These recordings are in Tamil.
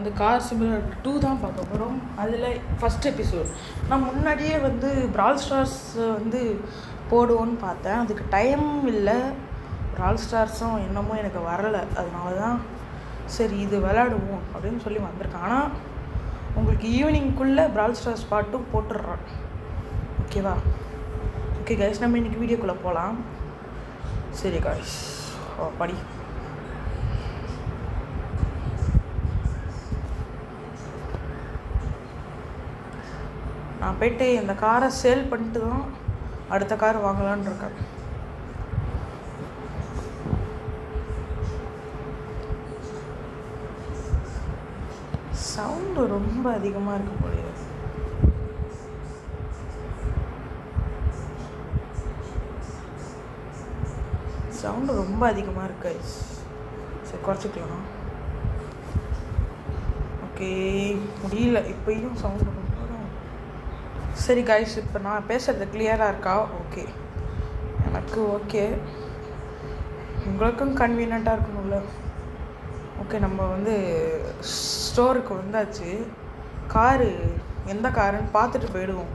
வந்து கார் சிமுலேட்டர் 2 தான் பார்க்க போகிறோம். அதில் ஃபஸ்ட் எபிசோட். நான் முன்னாடியே வந்து பிரால் ஸ்டார்ஸ் வந்து போடுவோன்னு பார்த்தேன். அதுக்கு டைம் இல்லை. பிரால் ஸ்டார்ஸும் என்னமோ எனக்கு வரலை. அதனால தான் சரி இது விளையாடுவோம் அப்படின்னு சொல்லி வந்திருக்கேன். ஆனால் உங்களுக்கு ஈவினிங்குள்ளே பிரால் ஸ்டார்ஸ் பாட்டும் போட்டுடுறேன். ஓகேவா? ஓகே கைஸ், நம்ம இன்றைக்கி வீடியோக்குள்ளே போகலாம். சரி கைஸ், படி. நான் போய்ட்டு இந்த காரை சேல் பண்ணிட்டு தான் அடுத்த கார் வாங்கலான்னு இருக்கேன். சவுண்டு ரொம்ப அதிகமாக இருக்க முடியாது. சவுண்டு ரொம்ப அதிகமாக இருக்கு. சரி குறைச்சிக்கலாம். ஓகே, முடியல இப்போயும் சவுண்டு ரொம்ப. சரி கைஸ், இப்போ நான் பேசுகிறது கிளியராக இருக்கா? ஓகே, எனக்கு ஓகே, உங்களுக்கும் கன்வீனியண்ட்டாக இருக்கணும்ல. ஓகே, நம்ம வந்து ஸ்டோருக்கு வந்தாச்சு. காரு எந்த காருன்னு பார்த்துட்டு போயிடுவோம்.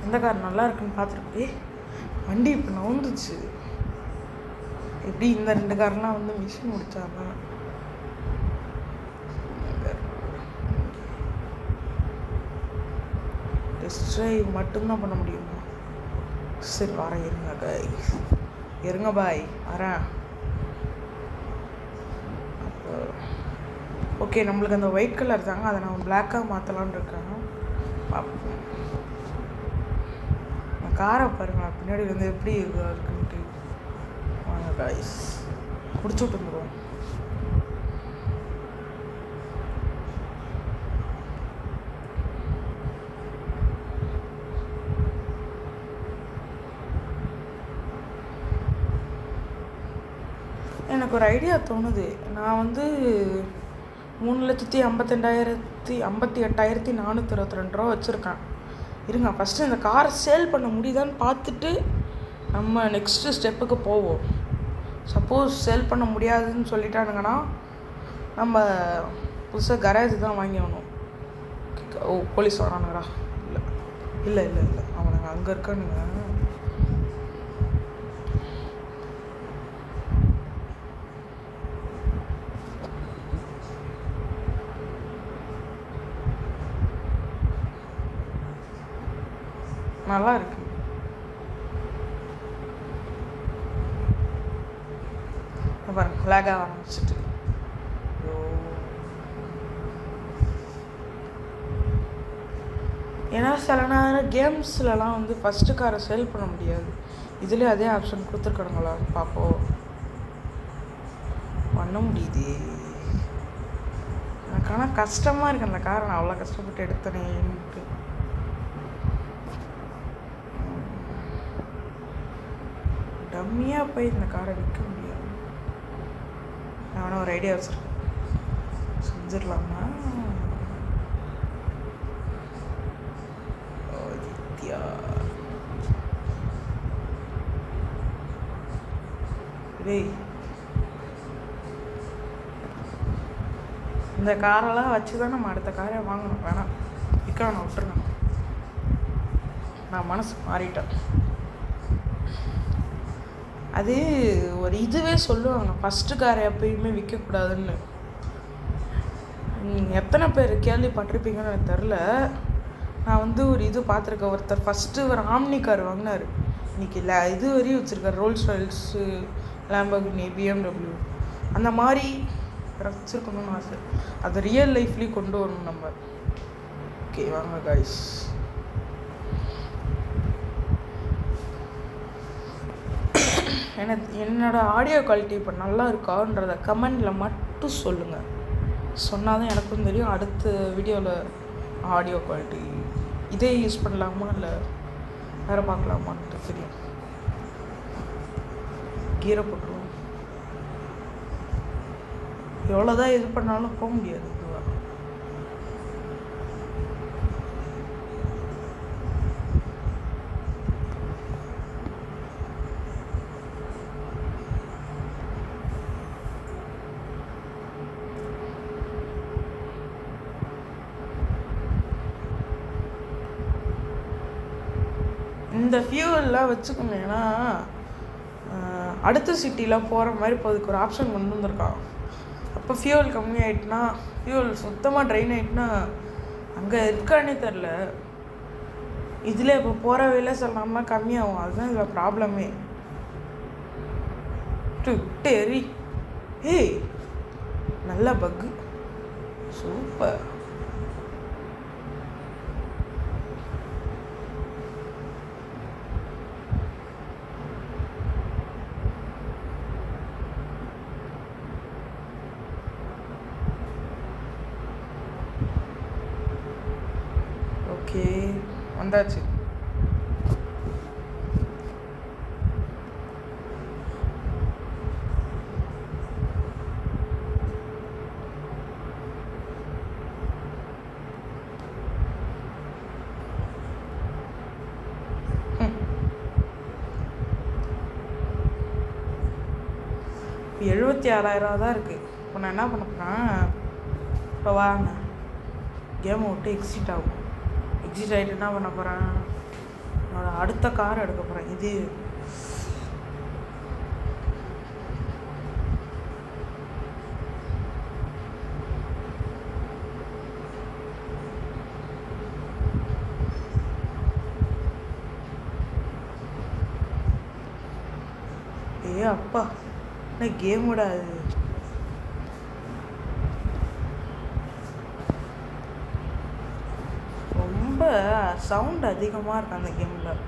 எந்த கார் நல்லா இருக்குன்னு பார்த்துட்டு போய் வண்டி இப்போ நவுந்துச்சு. எப்படி இந்த 2 கார்லாம் வந்து மிஷின் முடிச்சாங்க. டெஸ்ட் ட்ரைவ் மட்டும்தான் பண்ண முடியுமா? சரி வரேன், இருங்க கைஸ், இருங்க பாய், வரேன். அப்போ ஓகே, நம்மளுக்கு அந்த ஒயிட் கலர் தாங்க, அதை நான் பிளாக்காக மாற்றலான்னு இருக்கேன். பார்ப்போம். காரை பாருங்களேன், பின்னாடி வந்து எப்படி இருக்குன்ட்டு. வாங்க கைஸ், முடிச்சு விட்டுருவோம். எனக்கு ஒரு ஐடியா தோணுது. நான் வந்து 3,52,58,422 ரூபா வச்சுருக்கேன். இருங்க, ஃபஸ்ட்டு இந்த காரை சேல் பண்ண முடியுதான்னு பார்த்துட்டு நம்ம நெக்ஸ்ட்டு ஸ்டெப்புக்கு போவோம். சப்போஸ் சேல் பண்ண முடியாதுன்னு சொல்லிட்டானுங்கன்னா நம்ம புதுசாக கரேஜ் தான் வாங்கிடணும். ஓ, போலீஸ் வரானுங்கடா. இல்லை இல்லை இல்லை இல்லை, அவனுங்க அங்கே இருக்கானுங்க. நல்லா இருக்கு. பாருங்க, லேக் ஆக ஆரம்பிச்சிட்டு. ஏன்னா சில நேரம் கேம்ஸ்லலாம் வந்து ஃபஸ்ட்டு காரை சேல் பண்ண முடியாது. இதுலேயே அதே ஆப்ஷன் கொடுத்துருக்கானுங்களான்னு பார்ப்போம். பண்ண முடியுது. எனக்கு ஆனால் கஷ்டமாக இருக்குது அந்த காரை நான் அவ்வளோ கஷ்டப்பட்டு எடுத்தனேன்ட்டு. டம்மியாக போய் இந்த காரை விற்க முடியாது. நான் ஒரு ஐடியா வச்சுருக்கேன், செஞ்சிடலாமா? இந்த காரெல்லாம் வச்சு தான் நம்ம அடுத்த காரை வாங்கணும். வேணாம், விற்கணும், விட்டுருங்க. நான் மனசு மாறிட்டேன். அது ஒரு இதுவே சொல்லுவாங்க, ஃபஸ்ட்டு காரை எப்பயுமே விற்கக்கூடாதுன்னு. எத்தனை பேர் கேள்விப்பட்டிருப்பீங்கன்னு எனக்கு தெரில. நான் வந்து ஒரு இது பார்த்துருக்கேன். ஒருத்தர் ஃபஸ்ட்டு ஒரு ஆம்னி கார் வாங்கினார். இன்றைக்கி இல்லை, இது வரையும் வச்சுருக்காரு. ரோல்ஸ் ராய்ஸு, லேம்பர்கினி, BMW அந்த மாதிரி வச்சுருக்கணும்னு ஆசை. அதை ரியல் லைஃப்லேயும் கொண்டு வரணும் நம்ம. ஓகே வாங்க கைஸ். என்னோடய ஆடியோ குவாலிட்டி இப்போ நல்லா இருக்கான்றத கமெண்டில் மட்டும் சொல்லுங்கள். சொன்னால் தான் எனக்கும் தெரியும் அடுத்த வீடியோவில் ஆடியோ குவாலிட்டி இதே யூஸ் பண்ணலாமா இல்லை வேறு பார்க்கலாமான்ட்டு தெரியும். கீரை போட்டுருவோம். எவ்வளோதான் இது பண்ணாலும் போக முடியாது. இதுவாக இந்த ஃபியூவல்லாம் வச்சுக்கோங்க. ஏன்னா அடுத்த சிட்டியில் போகிற மாதிரி இப்போ அதுக்கு ஒரு ஆப்ஷன் கொண்டு வந்திருக்கான். அப்போ ஃபியூவல் கம்மியாயிட்டுனா, ஃபியூவல் சுத்தமாக ட்ரைன் ஆகிட்டுனா அங்கே இருக்கானே தெரில. இதில் இப்போ போகிற வேலை சொல்லலாம்னா கம்மியாகும். அதுதான் இதில் ப்ராப்ளமே. டெரி ஏய், நல்ல பக்கு, சூப்பர். ஓகே, வந்தாச்சு. இப்போ 76,000 தான் இருக்குது. இப்போ நான் என்ன பண்ண போகிறேன், இப்போ வாங்க கேமை விட்டு எக்ஸிட் ஆகும். எக்ஸிட் ஆகிட்டு என்ன பண்ண போகிறேன், என்னோட அடுத்த கார் எடுக்க போகிறேன். இது அப்பா என்ன கேமோட அது. ரொம்ப சவுண்ட் அதிகமாக இருக்கு அந்த கேமில்.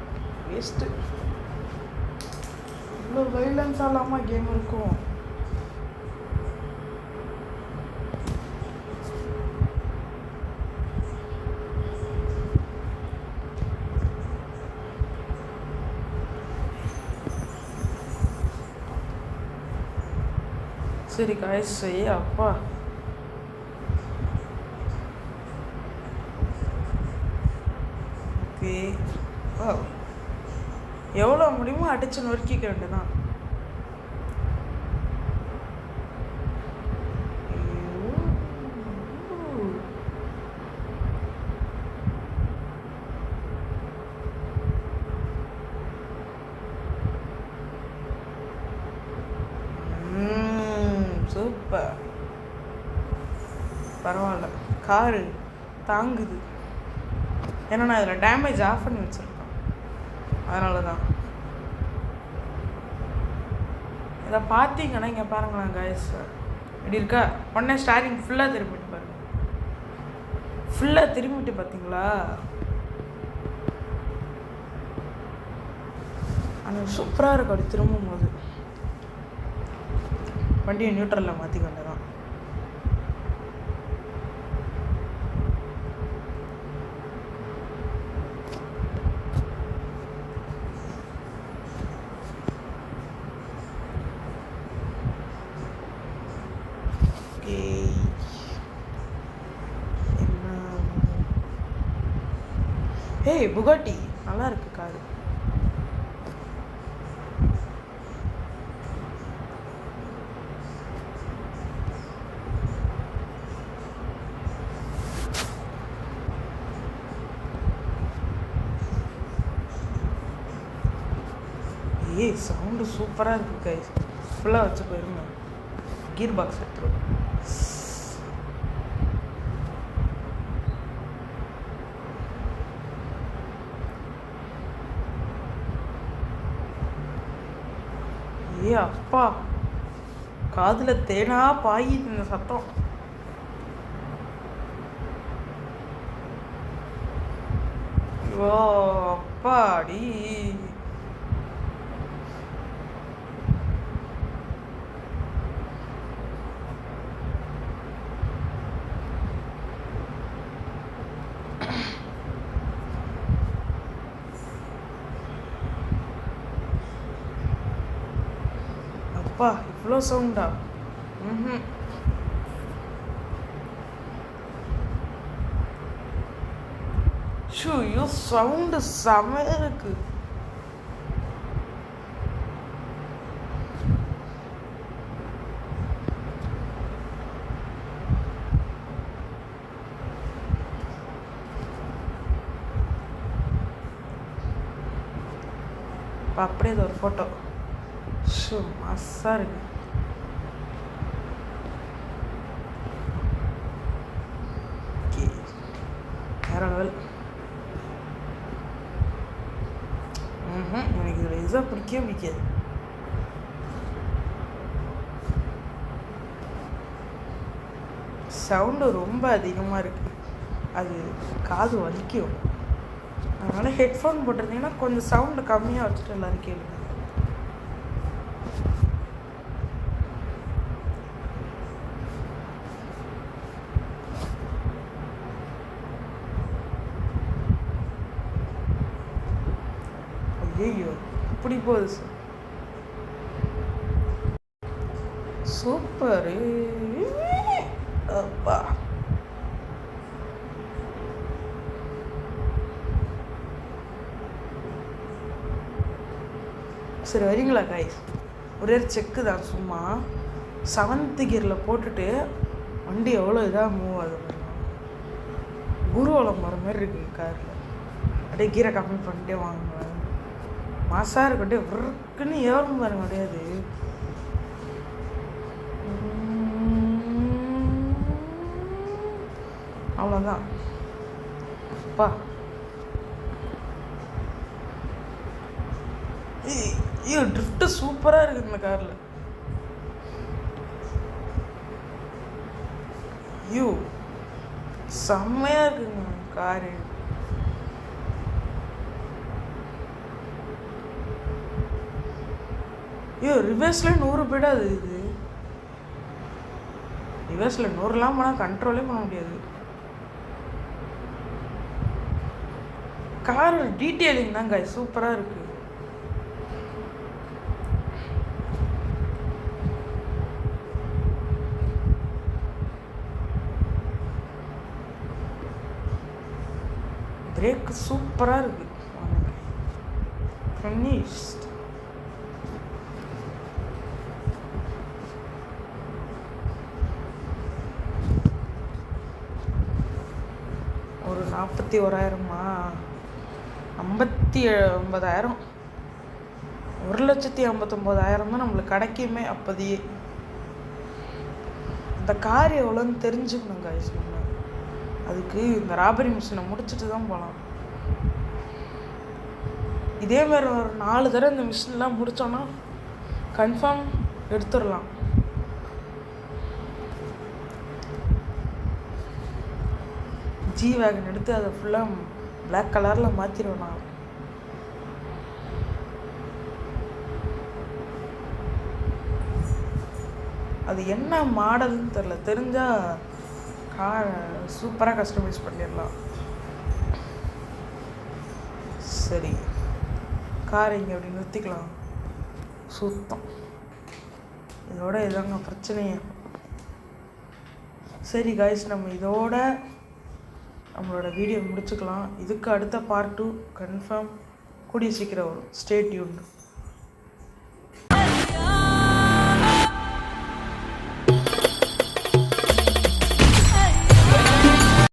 வேஸ்ட்டு. இவ்வளோ வைலன்ஸாக இல்லாமல் கேம் இருக்கும். சரி காய்ஸ், அப்பா ஓகே. எவ்வளோ முடியுமோ அடிச்சு நொறுக்கிக்க வேண்டியதான். சூப்பர், பரவாயில்ல, காரு தாங்குது. ஏன்னா நான் இதில் டேமேஜ் ஆஃப் பண்ணி வச்சுருக்கேன், அதனால தான். இதை பார்த்தீங்கன்னா இங்கே பாருங்களேன் காய்ஸ், இப்படி இருக்கா. உடனே ஸ்டாரிங் ஃபுல்லாக திரும்பிட்டு பாருங்க, ஃபுல்லாக திரும்பிட்டு பார்த்தீங்களா. ஆனால் சூப்பராக இருக்கும். அப்படி திரும்பும் போது வண்டியை நியூட்ரலில் மாற்றி கொண்டு தான். ஏய், புகாட்டி நல்லா இருக்கு காரு. ஏய், சவுண்டு சூப்பராக இருக்குது கைஸ். ஃபுல்லாக வச்சு போயிருங்க. கீர் பாக்ஸ் எடுத்துரும். ஏ அப்பா, காதில் தேனா பாயுது இந்த சத்தம். ஓ அப்பாடி, அப்பா இவ்வளோ சவுண்டா. ஷூ, ஐயோ சவுண்டு செமையா இருக்கு. அப்படியே இது ஒரு ஃபோட்டோ. ஷோ மஸ்ஸாக இருக்குது. ஓகே, வேற லெவல். எனக்கு இதில் இதாக பிடிக்கவே பிடிக்காது. சவுண்டு ரொம்ப அதிகமாக இருக்குது, அது காது வலிக்கும். அதனால் ஹெட்ஃபோன் போட்டிருந்தீங்கன்னா கொஞ்சம் சவுண்டு கம்மியாக வச்சுட்டு எல்லோரும் கேளுங்க. ஐயோ இப்படி போகுது சார். சூப்பரு. அப்பா சரி வரீங்களா கைஸ்? ஒரே செக்கு தான், சும்மா 7th கியரில் போட்டுட்டு வண்டி எவ்வளோ இதாக மூவ் ஆகுது. குருவலம் வர மாதிரி இருக்குது காரில். அப்படியே கீரை கம்மி பண்ணிட்டே வாங்குவேன். மாசாக இருக்கட்டே ஒர்க்குன்னு ஏறும் பாருங்க. கிடையாது, அவ்வளோதான். அப்பா ஐயோ ட்ரிஃப்ட்டு சூப்பராக இருக்குது இந்த காரில். ஐயோ செம்மையாக இருக்குங்க காரு. ஐயோ ரிவர்ஸில் 100 போய்டாது. இது ரிவர்ஸில் 100லாம் போனால் கண்ட்ரோலே பண்ண முடியாது. கார் டீட்டெயிலிங் தாங்க சூப்பராக இருக்குது. பிரேக் சூப்பராக இருக்குது. ஃபினிஷ்ட். ஒரு 41,000மா? 59,000. 1,59,000 தான் நம்மளுக்கு கிடைக்குமே அப்போதையே. இந்த கார் எவ்வளோன்னு தெரிஞ்சுக்கணும் காய்ஸ். நம்ம அதுக்கு இந்த ராபரி மிஷினை முடிச்சுட்டு தான் போகலாம். இதேமாதிரி ஒரு 4 தடவை இந்த மிஷின்லாம் முடித்தோன்னா கன்ஃபார்ம் எடுத்துடலாம். ஜி வேகன் எடுத்து அதை ஃபுல்லாக பிளாக் கலரில் மாற்றிடுவேன் நான். அது என்ன மாடல்னு தெரில, தெரிஞ்சால் கார் சூப்பராக கஸ்டமைஸ் பண்ணிடலாம். சரி, காரை இங்கே அப்படி நிறுத்திக்கலாம். சுத்தம் இதோட இதாங்க பிரச்சனையே. சரி காய்ஸ், நம்ம இதோட நம்மளோட வீடியோ முடிச்சுக்கலாம். இதுக்கு அடுத்த பார்ட் 2 கன்ஃபார்ம் கூடிய சீக்கிரம் வரும். Stay tuned.